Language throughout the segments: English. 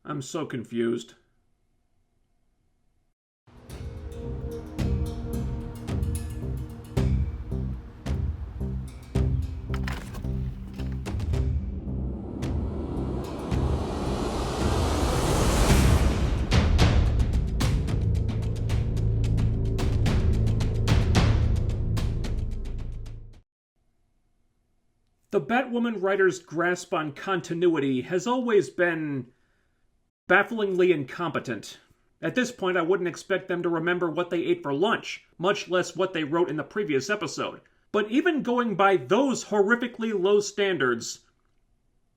I'm so confused. The Batwoman writer's grasp on continuity has always been bafflingly incompetent. At this point, I wouldn't expect them to remember what they ate for lunch, much less what they wrote in the previous episode. But even going by those horrifically low standards,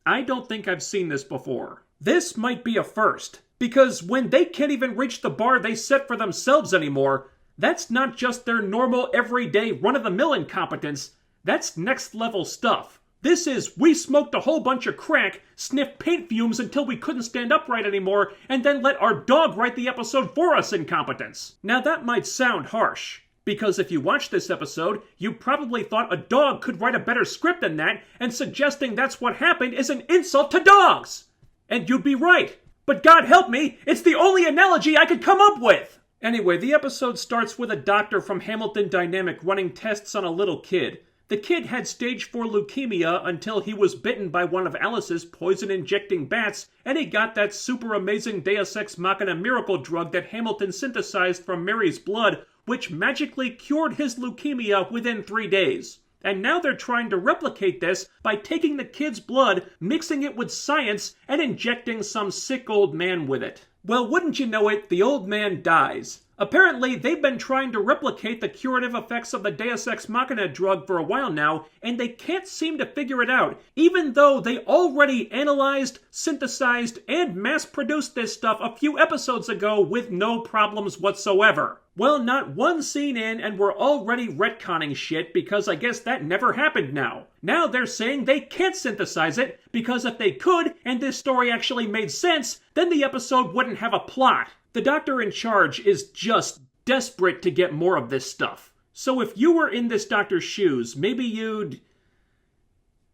I don't think I've seen this before. This might be a first, because when they can't even reach the bar they set for themselves anymore, that's not just their normal, everyday, run-of-the-mill incompetence, that's next-level stuff. This is, we smoked a whole bunch of crack, sniffed paint fumes until we couldn't stand upright anymore, and then let our dog write the episode for us incompetence. Now that might sound harsh, because if you watch this episode, you probably thought a dog could write a better script than that, and suggesting that's what happened is an insult to dogs! And you'd be right. But God help me, it's the only analogy I could come up with! Anyway, the episode starts with a doctor from Hamilton Dynamic running tests on a little kid. The kid had stage 4 leukemia until he was bitten by one of Alice's poison-injecting bats, and he got that super amazing Deus Ex Machina miracle drug that Hamilton synthesized from Mary's blood, which magically cured his leukemia within 3 days. And now they're trying to replicate this by taking the kid's blood, mixing it with science, and injecting some sick old man with it. Well, wouldn't you know it, the old man dies. Apparently, they've been trying to replicate the curative effects of the Deus Ex Machina drug for a while now, and they can't seem to figure it out, even though they already analyzed, synthesized, and mass-produced this stuff a few episodes ago with no problems whatsoever. Well, not one scene in, and we're already retconning shit because I guess that never happened now. Now they're saying they can't synthesize it, because if they could, and this story actually made sense, then the episode wouldn't have a plot. The doctor in charge is just desperate to get more of this stuff. So if you were in this doctor's shoes, maybe you'd...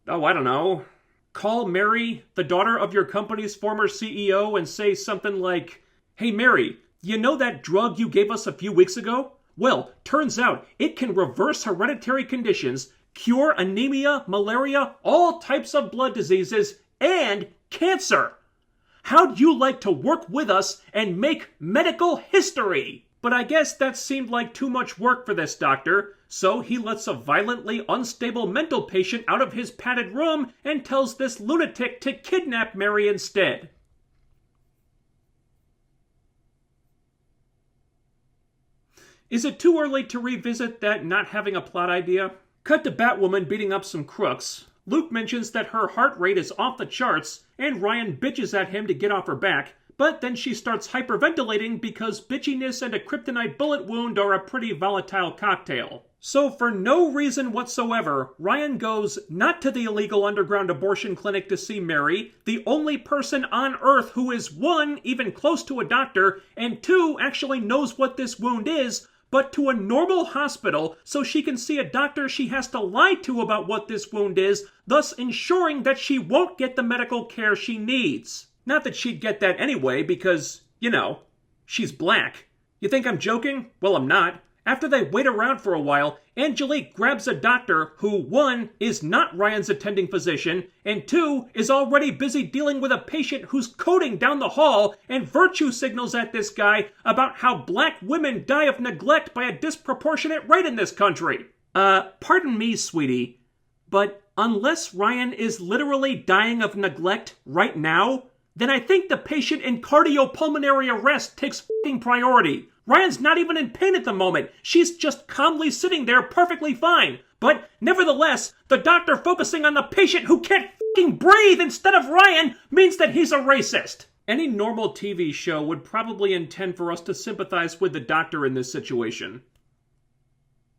oh, I don't know. Call Mary, the daughter of your company's former CEO, and say something like, "Hey Mary, you know that drug you gave us a few weeks ago? Well, turns out it can reverse hereditary conditions, cure anemia, malaria, all types of blood diseases, and cancer. How'd you like to work with us and make medical history?" But I guess that seemed like too much work for this doctor, so he lets a violently unstable mental patient out of his padded room and tells this lunatic to kidnap Mary instead. Is it too early to revisit that not having a plot idea? Cut to Batwoman beating up some crooks. Luke mentions that her heart rate is off the charts, and Ryan bitches at him to get off her back, but then she starts hyperventilating because bitchiness and a kryptonite bullet wound are a pretty volatile cocktail. So for no reason whatsoever, Ryan goes not to the illegal underground abortion clinic to see Mary, the only person on Earth who is 1, even close to a doctor, and 2, actually knows what this wound is, but to a normal hospital so she can see a doctor she has to lie to about what this wound is, thus ensuring that she won't get the medical care she needs. Not that she'd get that anyway because, you know, she's black. You think I'm joking? Well, I'm not. After they wait around for a while, Angelique grabs a doctor who, 1, is not Ryan's attending physician, and 2, is already busy dealing with a patient who's coding down the hall and virtue signals at this guy about how black women die of neglect by a disproportionate rate in this country. Pardon me, sweetie, but unless Ryan is literally dying of neglect right now, then I think the patient in cardiopulmonary arrest takes f***ing priority. Ryan's not even in pain at the moment. She's just calmly sitting there perfectly fine. But nevertheless, the doctor focusing on the patient who can't f***ing breathe instead of Ryan means that he's a racist. Any normal TV show would probably intend for us to sympathize with the doctor in this situation.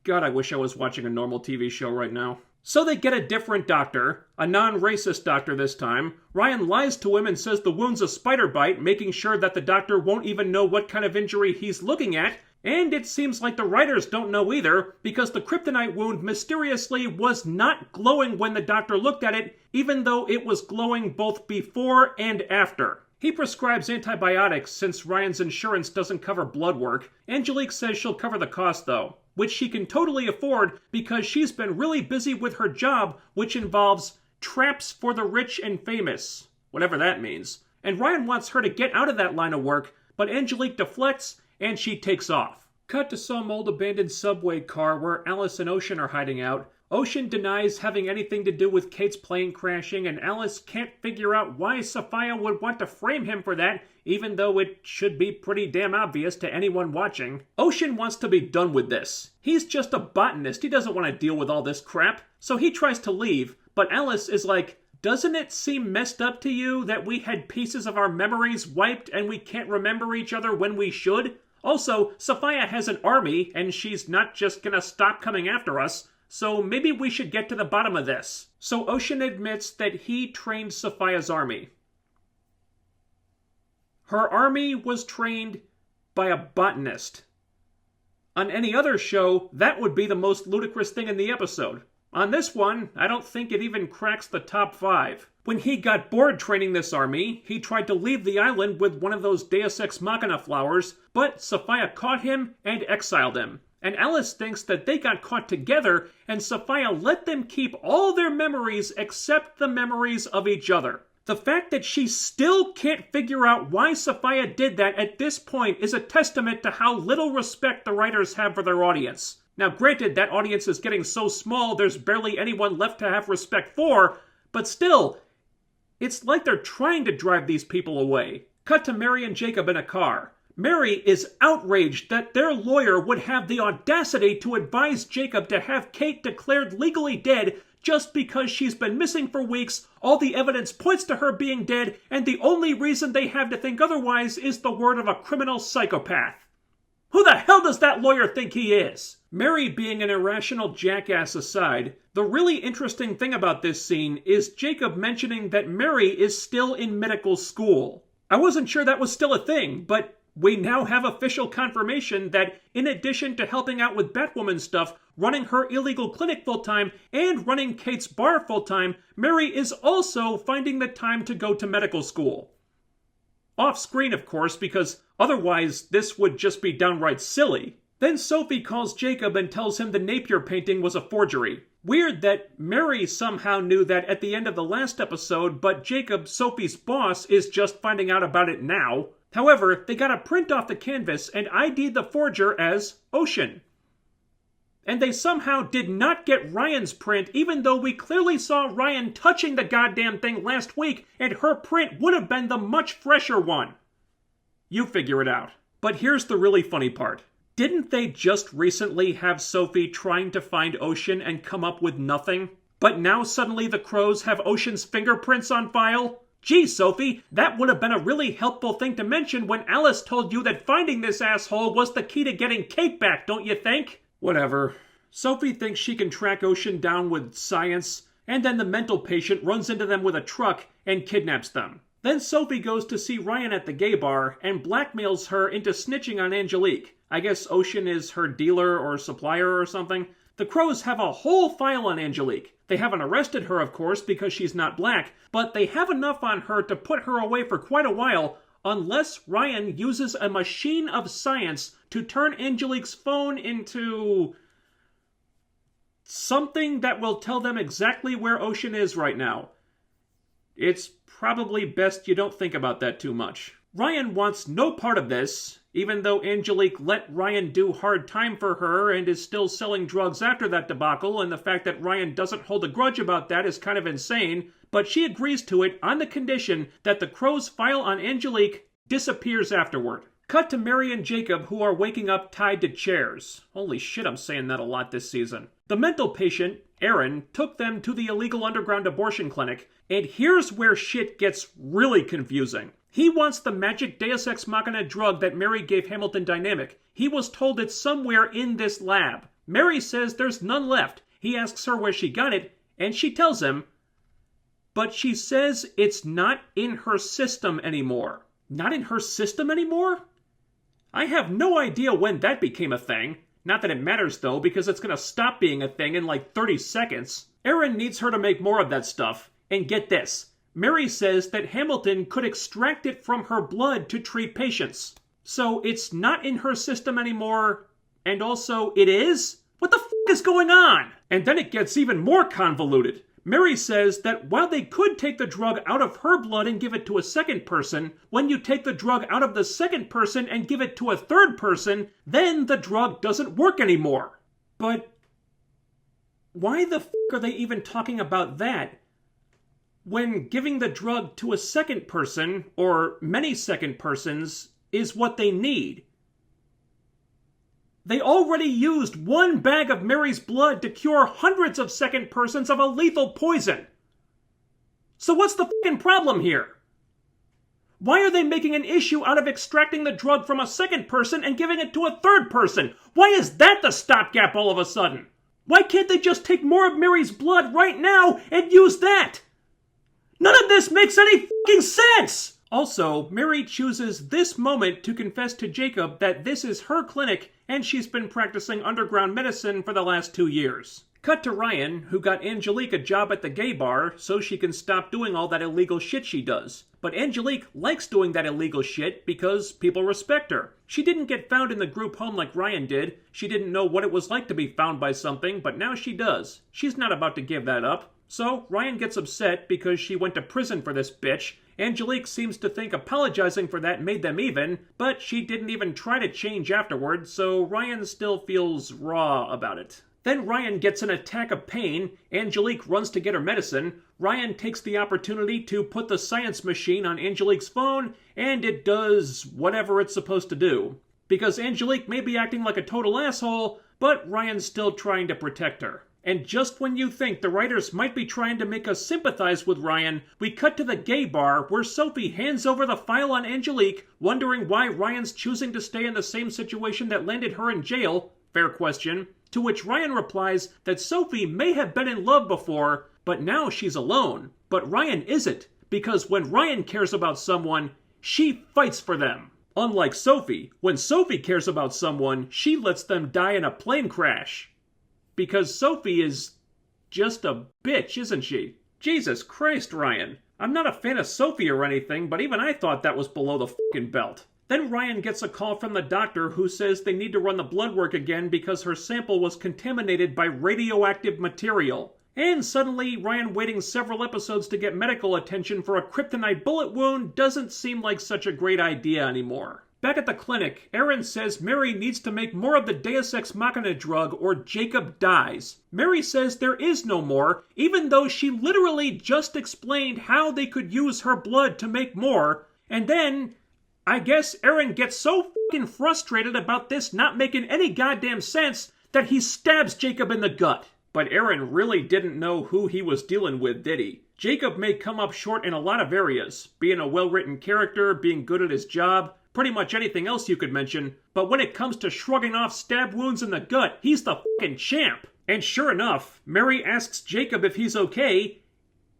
God, I wish I was watching a normal TV show right now. So they get a different doctor, a non-racist doctor this time. Ryan lies to him and says the wound's a spider bite, making sure that the doctor won't even know what kind of injury he's looking at. And it seems like the writers don't know either, because the kryptonite wound mysteriously was not glowing when the doctor looked at it, even though it was glowing both before and after. He prescribes antibiotics since Ryan's insurance doesn't cover blood work. Angelique says she'll cover the cost though, which she can totally afford because she's been really busy with her job, which involves traps for the rich and famous, whatever that means. And Ryan wants her to get out of that line of work, but Angelique deflects and she takes off. Cut to some old abandoned subway car where Alice and Ocean are hiding out. Ocean denies having anything to do with Kate's plane crashing, and Alice can't figure out why Sophia would want to frame him for that, even though it should be pretty damn obvious to anyone watching. Ocean wants to be done with this. He's just a botanist. He doesn't want to deal with all this crap. So he tries to leave, but Alice is like, doesn't it seem messed up to you that we had pieces of our memories wiped and we can't remember each other when we should? Also, Sophia has an army, and she's not just gonna stop coming after us. So maybe we should get to the bottom of this. So Ocean admits that he trained Sophia's army. Her army was trained by a botanist. On any other show, that would be the most ludicrous thing in the episode. On this one, I don't think it even cracks the top 5. When he got bored training this army, he tried to leave the island with one of those Deus Ex Machina flowers, but Sophia caught him and exiled him. And Alice thinks that they got caught together, and Sophia let them keep all their memories except the memories of each other. The fact that she still can't figure out why Sophia did that at this point is a testament to how little respect the writers have for their audience. Now granted, that audience is getting so small there's barely anyone left to have respect for, but still, it's like they're trying to drive these people away. Cut to Mary and Jacob in a car. Mary is outraged that their lawyer would have the audacity to advise Jacob to have Kate declared legally dead just because she's been missing for weeks, all the evidence points to her being dead, and the only reason they have to think otherwise is the word of a criminal psychopath. Who the hell does that lawyer think he is? Mary being an irrational jackass aside, the really interesting thing about this scene is Jacob mentioning that Mary is still in medical school. I wasn't sure that was still a thing, but we now have official confirmation that in addition to helping out with Batwoman stuff, running her illegal clinic full-time, and running Kate's bar full-time, Mary is also finding the time to go to medical school. Off-screen, of course, because otherwise this would just be downright silly. Then Sophie calls Jacob and tells him the Napier painting was a forgery. Weird that Mary somehow knew that at the end of the last episode, but Jacob, Sophie's boss, is just finding out about it now. However, they got a print off the canvas and ID'd the forger as Ocean. And they somehow did not get Ryan's print, even though we clearly saw Ryan touching the goddamn thing last week, and her print would have been the much fresher one. You figure it out. But here's the really funny part. Didn't they just recently have Sophie trying to find Ocean and come up with nothing? But now suddenly the Crows have Ocean's fingerprints on file? Gee, Sophie, that would have been a really helpful thing to mention when Alice told you that finding this asshole was the key to getting Kate back, don't you think? Whatever. Sophie thinks she can track Ocean down with science, and then the mental patient runs into them with a truck and kidnaps them. Then Sophie goes to see Ryan at the gay bar and blackmails her into snitching on Angelique. I guess Ocean is her dealer or supplier or something. The Crows have a whole file on Angelique. They haven't arrested her, of course, because she's not black, but they have enough on her to put her away for quite a while, unless Ryan uses a machine of science to turn Angelique's phone into something that will tell them exactly where Ocean is right now. It's probably best you don't think about that too much. Ryan wants no part of this, even though Angelique let Ryan do hard time for her and is still selling drugs after that debacle, and the fact that Ryan doesn't hold a grudge about that is kind of insane, but she agrees to it on the condition that the Crow's file on Angelique disappears afterward. Cut to Mary and Jacob, who are waking up tied to chairs. Holy shit, I'm saying that a lot this season. The mental patient, Aaron, took them to the illegal underground abortion clinic, and here's where shit gets really confusing. He wants the magic Deus Ex Machina drug that Mary gave Hamilton Dynamic. He was told it's somewhere in this lab. Mary says there's none left. He asks her where she got it, and she tells him, but she says it's not in her system anymore. Not in her system anymore? I have no idea when that became a thing. Not that it matters though, because it's gonna stop being a thing in like 30 seconds. Aaron needs her to make more of that stuff. And get this, Mary says that Hamilton could extract it from her blood to treat patients. So it's not in her system anymore, and also it is? What the f*** is going on? And then it gets even more convoluted. Mary says that while they could take the drug out of her blood and give it to a second person, when you take the drug out of the second person and give it to a third person, then the drug doesn't work anymore. But why the f*** are they even talking about that when giving the drug to a second person, or many second persons, is what they need? They already used one bag of Mary's blood to cure hundreds of second persons of a lethal poison. So what's the fucking problem here? Why are they making an issue out of extracting the drug from a second person and giving it to a third person? Why is that the stopgap all of a sudden? Why can't they just take more of Mary's blood right now and use that? None of this makes any fucking sense! Also, Mary chooses this moment to confess to Jacob that this is her clinic and she's been practicing underground medicine for the last 2 years. Cut to Ryan, who got Angelique a job at the gay bar so she can stop doing all that illegal shit she does. But Angelique likes doing that illegal shit because people respect her. She didn't get found in the group home like Ryan did. She didn't know what it was like to be found by something, but now she does. She's not about to give that up. So Ryan gets upset because she went to prison for this bitch. Angelique seems to think apologizing for that made them even, but she didn't even try to change afterward, so Ryan still feels raw about it. Then Ryan gets an attack of pain, Angelique runs to get her medicine, Ryan takes the opportunity to put the science machine on Angelique's phone, and it does whatever it's supposed to do. Because Angelique may be acting like a total asshole, but Ryan's still trying to protect her. And just when you think the writers might be trying to make us sympathize with Ryan, we cut to the gay bar where Sophie hands over the file on Angelique, wondering why Ryan's choosing to stay in the same situation that landed her in jail. Fair question. To which Ryan replies that Sophie may have been in love before, but now she's alone. But Ryan isn't, because when Ryan cares about someone, she fights for them. Unlike Sophie, when Sophie cares about someone, she lets them die in a plane crash. Because Sophie is just a bitch, isn't she? Jesus Christ, Ryan. I'm not a fan of Sophie or anything, but even I thought that was below the fucking belt. Then Ryan gets a call from the doctor who says they need to run the blood work again because her sample was contaminated by radioactive material. And suddenly, Ryan waiting several episodes to get medical attention for a kryptonite bullet wound doesn't seem like such a great idea anymore. Back at the clinic, Aaron says Mary needs to make more of the Deus Ex Machina drug or Jacob dies. Mary says there is no more, even though she literally just explained how they could use her blood to make more. And then, I guess Aaron gets so fucking frustrated about this not making any goddamn sense that he stabs Jacob in the gut. But Aaron really didn't know who he was dealing with, did he? Jacob may come up short in a lot of areas, being a well-written character, being good at his job, pretty much anything else you could mention, but when it comes to shrugging off stab wounds in the gut, he's the fucking champ. And sure enough, Mary asks Jacob if he's okay,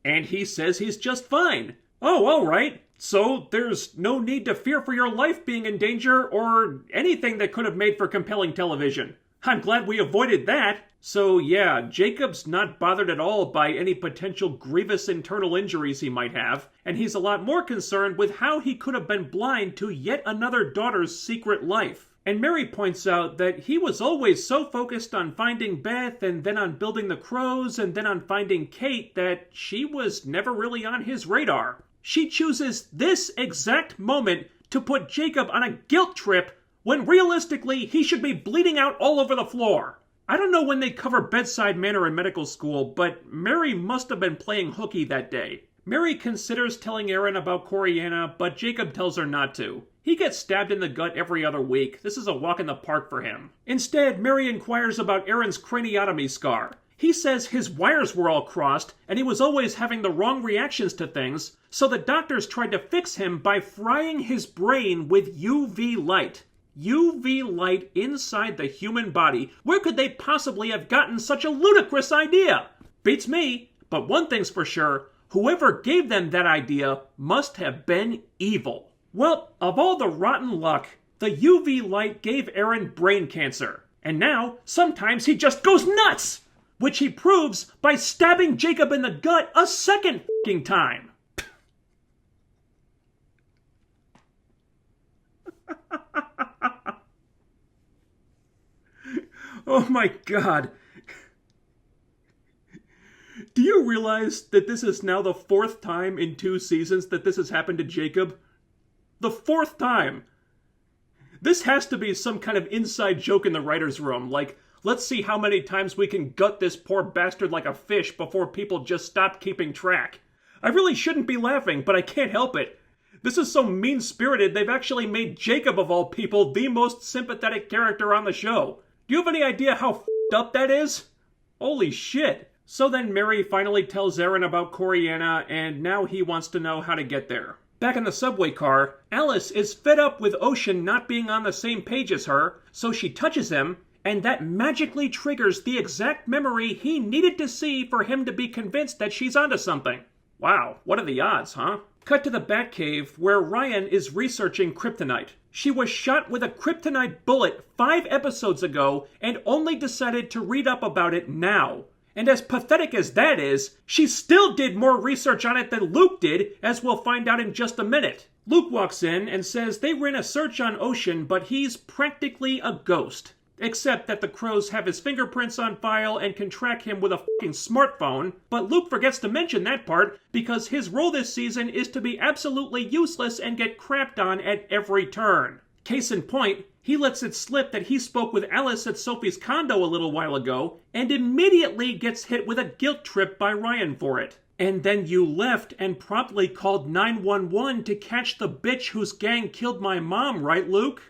and he says he's just fine. Oh, alright. So there's no need to fear for your life being in danger or anything that could have made for compelling television. I'm glad we avoided that. So yeah, Jacob's not bothered at all by any potential grievous internal injuries he might have, and he's a lot more concerned with how he could have been blind to yet another daughter's secret life. And Mary points out that he was always so focused on finding Beth and then on building the crows and then on finding Kate that she was never really on his radar. She chooses this exact moment to put Jacob on a guilt trip when realistically he should be bleeding out all over the floor. I don't know when they cover bedside manner in medical school, but Mary must have been playing hooky that day. Mary considers telling Aaron about Coriana, but Jacob tells her not to. He gets stabbed in the gut every other week. This is a walk in the park for him. Instead, Mary inquires about Aaron's craniotomy scar. He says his wires were all crossed, and he was always having the wrong reactions to things, so the doctors tried to fix him by frying his brain with UV light. UV light inside the human body. Where could they possibly have gotten such a ludicrous idea? Beats me. But one thing's for sure, whoever gave them that idea must have been evil. Well, of all the rotten luck, the UV light gave Aaron brain cancer. And now, sometimes he just goes nuts! Which he proves by stabbing Jacob in the gut a second fucking time. Oh my god. Do you realize that this is now the 4th time in 2 seasons that this has happened to Jacob? The 4th time! This has to be some kind of inside joke in the writer's room, like, let's see how many times we can gut this poor bastard like a fish before people just stop keeping track. I really shouldn't be laughing, but I can't help it. This is so mean-spirited they've actually made Jacob, of all people, the most sympathetic character on the show. Do you have any idea how f***ed up that is? Holy shit. So then Mary finally tells Aaron about Coriana, and now he wants to know how to get there. Back in the subway car, Alice is fed up with Ocean not being on the same page as her, so she touches him, and that magically triggers the exact memory he needed to see for him to be convinced that she's onto something. Wow, what are the odds, huh? Cut to the Batcave, where Ryan is researching kryptonite. She was shot with a kryptonite bullet 5 episodes ago and only decided to read up about it now. And as pathetic as that is, she still did more research on it than Luke did, as we'll find out in just a minute. Luke walks in and says they ran a search on Ocean, but he's practically a ghost. Except that the crows have his fingerprints on file and can track him with a fucking smartphone, but Luke forgets to mention that part because his role this season is to be absolutely useless and get crapped on at every turn. Case in point, he lets it slip that he spoke with Alice at Sophie's condo a little while ago, and immediately gets hit with a guilt trip by Ryan for it. And then you left and promptly called 911 to catch the bitch whose gang killed my mom, right, Luke?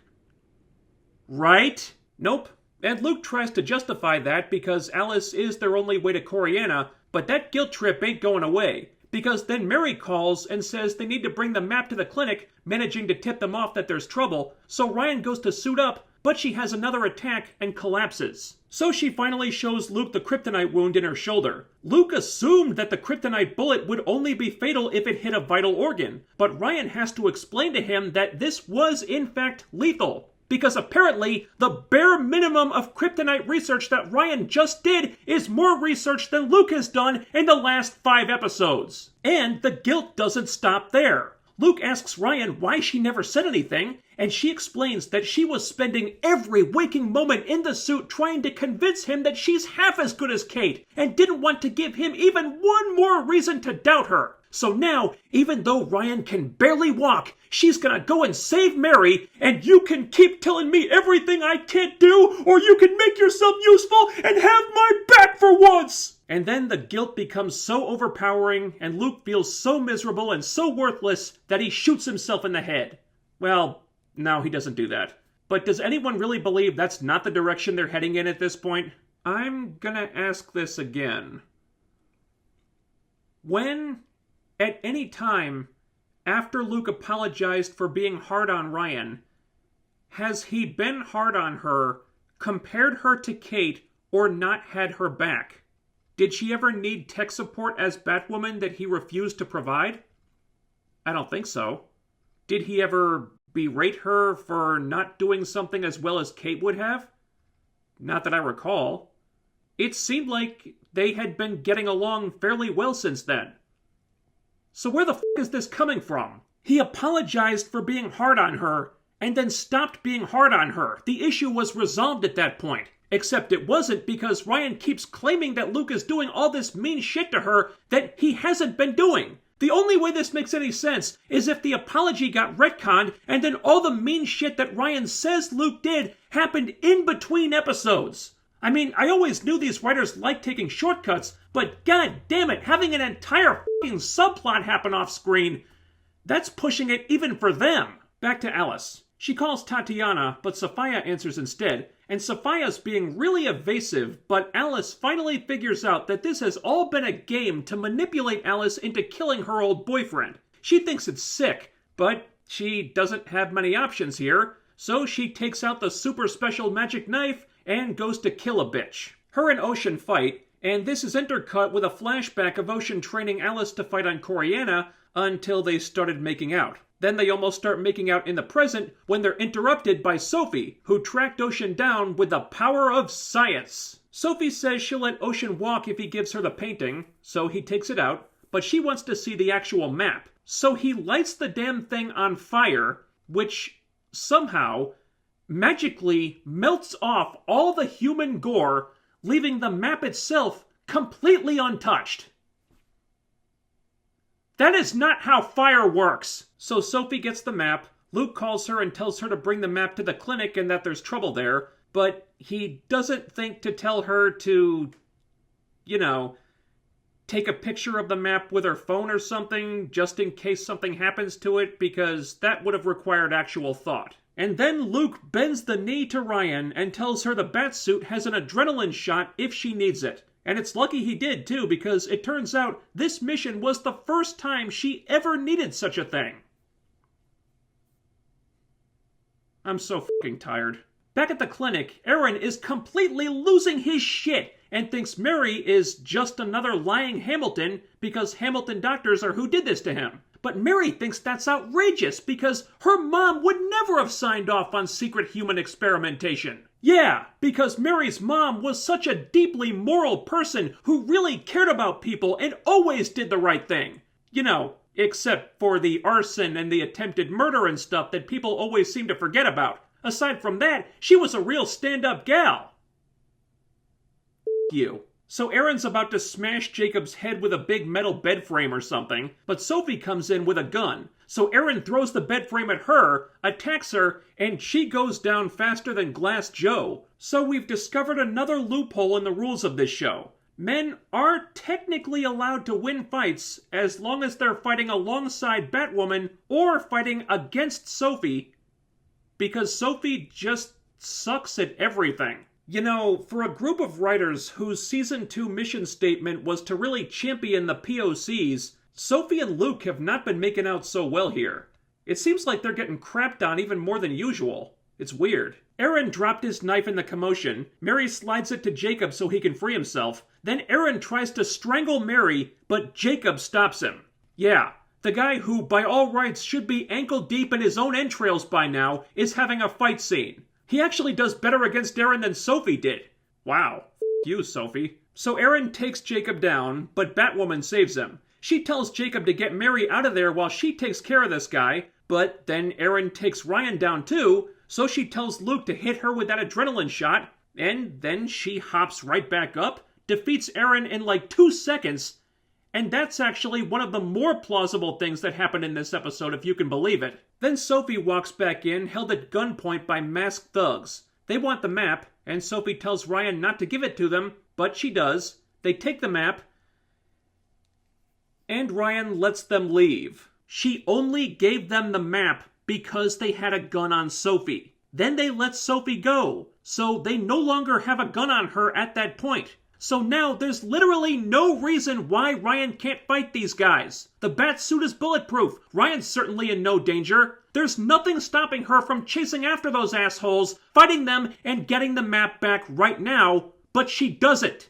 Right? Nope. And Luke tries to justify that because Alice is their only way to Coriana, but that guilt trip ain't going away. Because then Mary calls and says they need to bring the map to the clinic, managing to tip them off that there's trouble, so Ryan goes to suit up, but she has another attack and collapses. So she finally shows Luke the kryptonite wound in her shoulder. Luke assumed that the kryptonite bullet would only be fatal if it hit a vital organ, but Ryan has to explain to him that this was in fact lethal. Because apparently, the bare minimum of kryptonite research that Ryan just did is more research than Luke has done in the last 5 episodes. And the guilt doesn't stop there. Luke asks Ryan why she never said anything, and she explains that she was spending every waking moment in the suit trying to convince him that she's half as good as Kate, and didn't want to give him even one more reason to doubt her. So now, even though Ryan can barely walk, she's gonna go and save Mary, and you can keep telling me everything I can't do, or you can make yourself useful and have my back for once! And then the guilt becomes so overpowering, and Luke feels so miserable and so worthless that he shoots himself in the head. Well, no, he doesn't do that. But does anyone really believe that's not the direction they're heading in at this point? I'm gonna ask this again. When, at any time, after Luke apologized for being hard on Ryan, has he been hard on her, compared her to Kate, or not had her back? Did she ever need tech support as Batwoman that he refused to provide? I don't think so. Did he ever berate her for not doing something as well as Kate would have? Not that I recall. It seemed like they had been getting along fairly well since then. So where the f*** is this coming from? He apologized for being hard on her, and then stopped being hard on her. The issue was resolved at that point. Except it wasn't, because Ryan keeps claiming that Luke is doing all this mean shit to her that he hasn't been doing. The only way this makes any sense is if the apology got retconned and then all the mean shit that Ryan says Luke did happened in between episodes. I mean, I always knew these writers liked taking shortcuts, but god damn it, having an entire fucking subplot happen off screen, that's pushing it even for them. Back to Alice. She calls Tatiana, but Sophia answers instead, and Sophia's being really evasive, but Alice finally figures out that this has all been a game to manipulate Alice into killing her old boyfriend. She thinks it's sick, but she doesn't have many options here, so she takes out the super special magic knife and goes to kill a bitch. Her and Ocean fight, and this is intercut with a flashback of Ocean training Alice to fight on Coriana until they started making out. Then they almost start making out in the present when they're interrupted by Sophie, who tracked Ocean down with the power of science. Sophie says she'll let Ocean walk if he gives her the painting, so he takes it out, but she wants to see the actual map. So he lights the damn thing on fire, which somehow magically melts off all the human gore, leaving the map itself completely untouched. That is not how fire works! So Sophie gets the map, Luke calls her and tells her to bring the map to the clinic and that there's trouble there, but he doesn't think to tell her to, take a picture of the map with her phone or something, just in case something happens to it, because that would have required actual thought. And then Luke bends the knee to Ryan and tells her the batsuit has an adrenaline shot if she needs it. And it's lucky he did, too, because it turns out this mission was the first time she ever needed such a thing. I'm so fucking tired. Back at the clinic, Aaron is completely losing his shit and thinks Mary is just another lying Hamilton because Hamilton doctors are who did this to him. But Mary thinks that's outrageous because her mom would never have signed off on secret human experimentation. Yeah, because Mary's mom was such a deeply moral person who really cared about people and always did the right thing. Except for the arson and the attempted murder and stuff that people always seem to forget about. Aside from that, she was a real stand-up gal. You. So Aaron's about to smash Jacob's head with a big metal bed frame or something, but Sophie comes in with a gun. So Aaron throws the bed frame at her, attacks her, and she goes down faster than Glass Joe. So we've discovered another loophole in the rules of this show. Men are technically allowed to win fights as long as they're fighting alongside Batwoman or fighting against Sophie, because Sophie just sucks at everything. For a group of writers whose Season 2 mission statement was to really champion the POCs, Sophie and Luke have not been making out so well here. It seems like they're getting crapped on even more than usual. It's weird. Aaron dropped his knife in the commotion. Mary slides it to Jacob so he can free himself. Then Aaron tries to strangle Mary, but Jacob stops him. Yeah, the guy who, by all rights, should be ankle deep in his own entrails by now, is having a fight scene. He actually does better against Aaron than Sophie did. Wow. F you, Sophie. So Aaron takes Jacob down, but Batwoman saves him. She tells Jacob to get Mary out of there while she takes care of this guy, but then Aaron takes Ryan down too, so she tells Luke to hit her with that adrenaline shot, and then she hops right back up, defeats Aaron in like 2 seconds, and that's actually one of the more plausible things that happened in this episode, if you can believe it. Then Sophie walks back in, held at gunpoint by masked thugs. They want the map, and Sophie tells Ryan not to give it to them, but she does. They take the map, and Ryan lets them leave. She only gave them the map because they had a gun on Sophie. Then they let Sophie go, so they no longer have a gun on her at that point. So now there's literally no reason why Ryan can't fight these guys. The Batsuit is bulletproof. Ryan's certainly in no danger. There's nothing stopping her from chasing after those assholes, fighting them, and getting the map back right now, but she doesn't.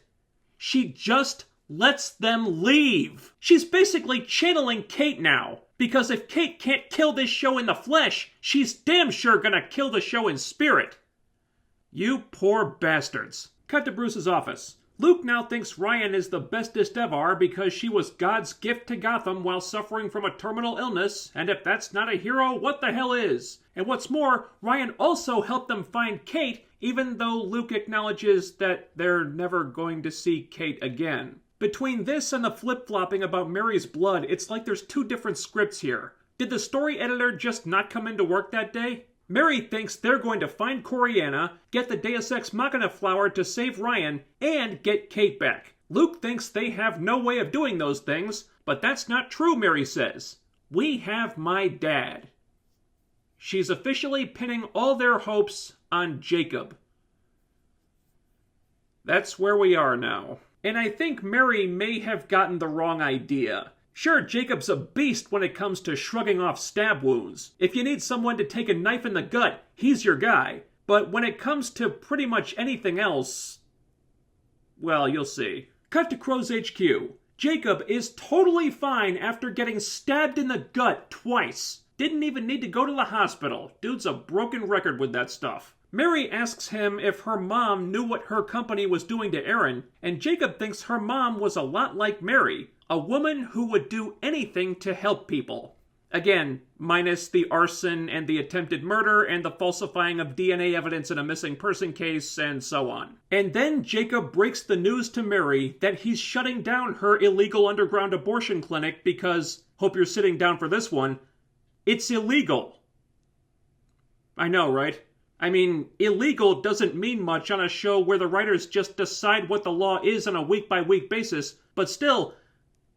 She just lets them leave. She's basically channeling Kate now, because if Kate can't kill this show in the flesh, she's damn sure gonna kill the show in spirit. You poor bastards. Cut to Bruce's office. Luke now thinks Ryan is the bestest ever because she was God's gift to Gotham while suffering from a terminal illness, and if that's not a hero, what the hell is? And what's more, Ryan also helped them find Kate, even though Luke acknowledges that they're never going to see Kate again. Between this and the flip-flopping about Mary's blood, it's like there's 2 different scripts here. Did the story editor just not come into work that day? Mary thinks they're going to find Coriana, get the Deus Ex Machina flower to save Ryan, and get Kate back. Luke thinks they have no way of doing those things, but that's not true, Mary says. We have my dad. She's officially pinning all their hopes on Jacob. That's where we are now. And I think Mary may have gotten the wrong idea. Sure, Jacob's a beast when it comes to shrugging off stab wounds. If you need someone to take a knife in the gut, he's your guy. But when it comes to pretty much anything else, well, you'll see. Cut to Crow's HQ. Jacob is totally fine after getting stabbed in the gut twice. Didn't even need to go to the hospital. Dude's a broken record with that stuff. Mary asks him if her mom knew what her company was doing to Aaron, and Jacob thinks her mom was a lot like Mary, a woman who would do anything to help people. Again, minus the arson and the attempted murder and the falsifying of DNA evidence in a missing person case and so on. And then Jacob breaks the news to Mary that he's shutting down her illegal underground abortion clinic because, hope you're sitting down for this one, it's illegal. I know, right? I mean, illegal doesn't mean much on a show where the writers just decide what the law is on a week-by-week basis, but still,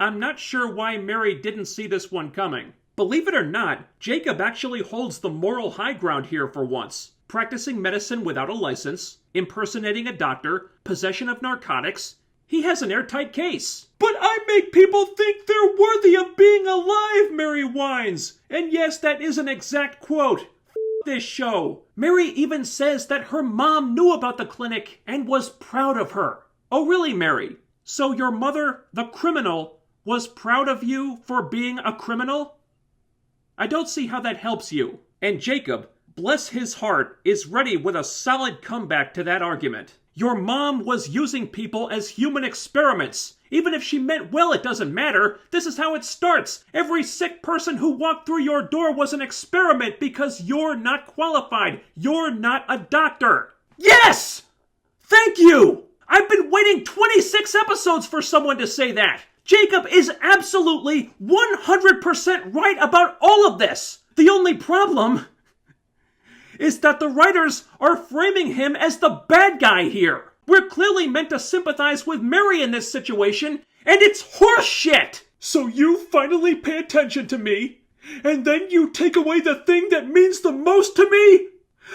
I'm not sure why Mary didn't see this one coming. Believe it or not, Jacob actually holds the moral high ground here for once. Practicing medicine without a license, impersonating a doctor, possession of narcotics. He has an airtight case. But I make people think they're worthy of being alive, Mary whines. And yes, that is an exact quote. This show. Mary even says that her mom knew about the clinic and was proud of her. Oh really, Mary? So your mother, the criminal, was proud of you for being a criminal? I don't see how that helps you. And Jacob, bless his heart, is ready with a solid comeback to that argument. Your mom was using people as human experiments. Even if she meant well, it doesn't matter. This is how it starts. Every sick person who walked through your door was an experiment because you're not qualified. You're not a doctor. Yes! Thank you! I've been waiting 26 episodes for someone to say that. Jacob is absolutely 100% right about all of this. The only problem is that the writers are framing him as the bad guy here. We're clearly meant to sympathize with Mary in this situation, and it's horseshit! So you finally pay attention to me, and then you take away the thing that means the most to me?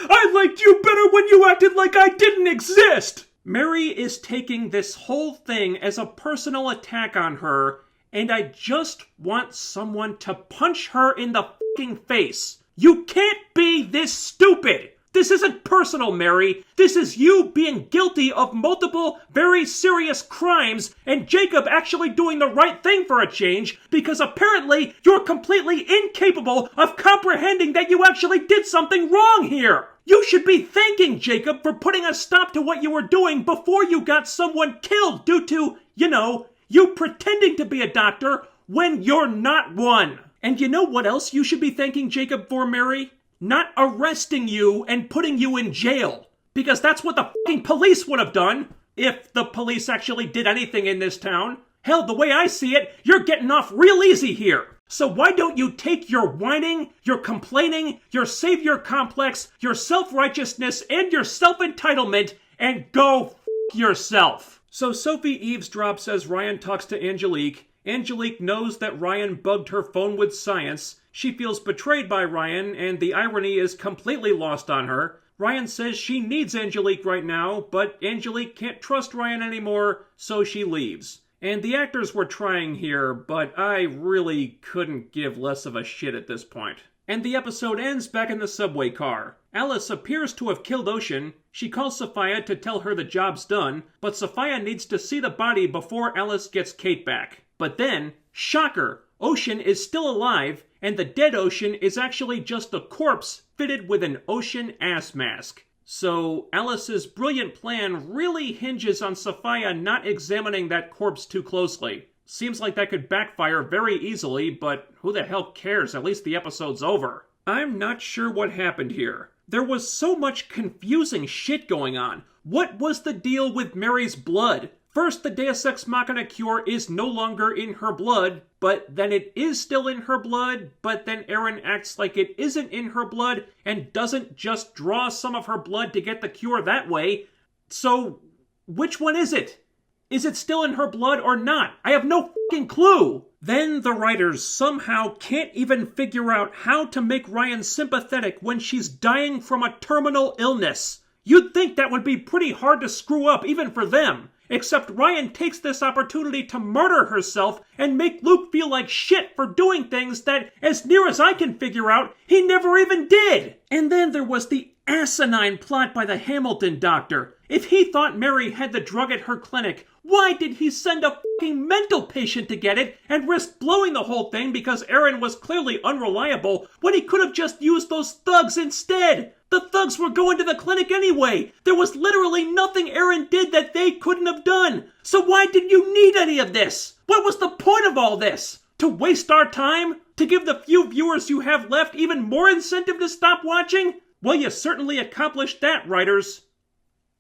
I liked you better when you acted like I didn't exist! Mary is taking this whole thing as a personal attack on her, and I just want someone to punch her in the fucking face. You can't be this stupid! This isn't personal, Mary. This is you being guilty of multiple, very serious crimes, and Jacob actually doing the right thing for a change, because apparently you're completely incapable of comprehending that you actually did something wrong here. You should be thanking Jacob for putting a stop to what you were doing before you got someone killed due to, you pretending to be a doctor when you're not one. And you know what else you should be thanking Jacob for, Mary? Not arresting you and putting you in jail. Because that's what the fucking police would have done. If the police actually did anything in this town. Hell, the way I see it, you're getting off real easy here. So why don't you take your whining, your complaining, your savior complex, your self-righteousness, and your self-entitlement and go f*** yourself. So Sophie eavesdrops as Ryan talks to Angelique. Angelique knows that Ryan bugged her phone with science. She feels betrayed by Ryan, and the irony is completely lost on her. Ryan says she needs Angelique right now, but Angelique can't trust Ryan anymore, so she leaves. And the actors were trying here, but I really couldn't give less of a shit at this point. And the episode ends back in the subway car. Alice appears to have killed Ocean. She calls Sophia to tell her the job's done, but Sophia needs to see the body before Alice gets Kate back. But then, shocker, Ocean is still alive, and the dead Ocean is actually just a corpse fitted with an ocean ass mask. So Alice's brilliant plan really hinges on Sophia not examining that corpse too closely. Seems like that could backfire very easily, but who the hell cares? At least the episode's over. I'm not sure what happened here. There was so much confusing shit going on. What was the deal with Mary's blood? First, the Deus Ex Machina cure is no longer in her blood, but then it is still in her blood, but then Erin acts like it isn't in her blood and doesn't just draw some of her blood to get the cure that way. So, which one is it? Is it still in her blood or not? I have no fucking clue! Then the writers somehow can't even figure out how to make Ryan sympathetic when she's dying from a terminal illness. You'd think that would be pretty hard to screw up even for them. Except Ryan takes this opportunity to murder herself and make Luke feel like shit for doing things that, as near as I can figure out, he never even did. And then there was the asinine plot by the Hamilton doctor. If he thought Mary had the drug at her clinic, why did he send a fucking mental patient to get it and risk blowing the whole thing because Erin was clearly unreliable when he could have just used those thugs instead? The thugs were going to the clinic anyway. There was literally nothing Erin did that they couldn't have done. So why did you need any of this? What was the point of all this? To waste our time? To give the few viewers you have left even more incentive to stop watching? Well, you certainly accomplished that, writers.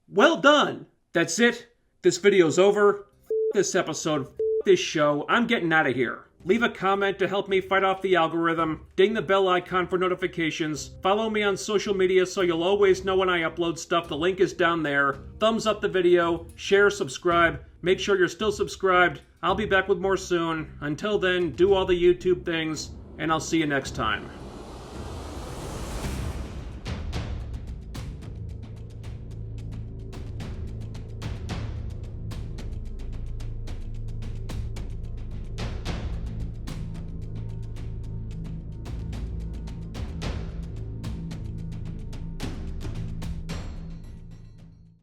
Well done. That's it. This video's over. This episode. This show. I'm getting out of here. Leave a comment to help me fight off the algorithm. Ding the bell icon for notifications. Follow me on social media so you'll always know when I upload stuff. The link is down there. Thumbs up the video. Share, subscribe. Make sure you're still subscribed. I'll be back with more soon. Until then, do all the YouTube things, and I'll see you next time.